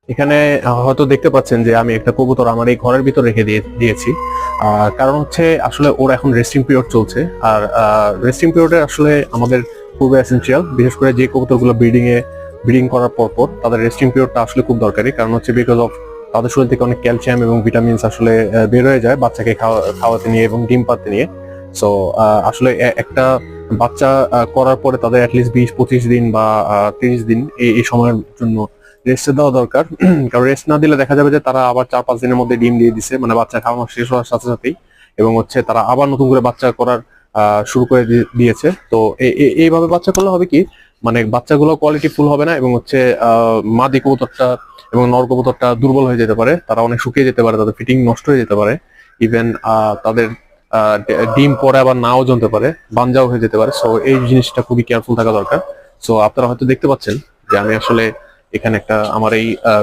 এখানে হয়তো দেখতে পাচ্ছেন যে আমি একটা কবুতর আমার এই ঘরের ভিতর রেখে দিয়েছি। কারণ হচ্ছে আসলে ওর এখন রেস্টিং পিরিয়ড চলছে, আর রেস্টিং পিরিয়ডে আসলে আমাদের খুবই এসেনশিয়াল, বিশেষ করে যে কবুতরগুলো ব্রিডিং করার পর তাদের রেস্টিং পিরিয়ডটা আসলে খুব দরকারি। কারণ হচ্ছে বিকজ অফ তাদের শরীর থেকে অনেক ক্যালসিয়াম এবং ভিটামিনস আসলে বের হয়ে যায় বাচ্চাকে খাওয়াতে নিয়ে এবং ডিম পাড়তে নিয়ে। সো আসলে একটা বাচ্চা করার পরে তাদের অ্যাটলিস্ট 20-25 দিন বা 30 দিন এই সময়ের জন্য রেস্ট দেওয়া দরকার। কারণ রেস্ট না দিলে দেখা যাবে যে তারা আবার 4-5 দিনের মধ্যে ডিম দিয়ে দিছে, মানে বাচ্চা খাওয়ানো শেষ হওয়ার সাথে সাথেই, এবং হচ্ছে তারা আবার নতুন করে বাচ্চা করার শুরু করে দিয়েছে। তো এইভাবে বাচ্চা করলে হবে কি, মানে বাচ্চাগুলো কোয়ালিটি ফুল হবে না, এবং হচ্ছে মাদি কবুতরটা এবং নর কবুতরটা দুর্বল হয়ে যেতে পারে, তারা অনেক শুকিয়ে যেতে পারে, তাদের ফিটিং নষ্ট হয়ে যেতে পারে, ইভেন তাদের ডিম পরে আবার নাও জমতে পারে, বানজাও হয়ে যেতে পারে। সো এই জিনিসটা খুবই কেয়ারফুল থাকা দরকার। সো আপনারা হয়তো দেখতে পাচ্ছেন যে আমি আসলে এখানে একটা আমার এই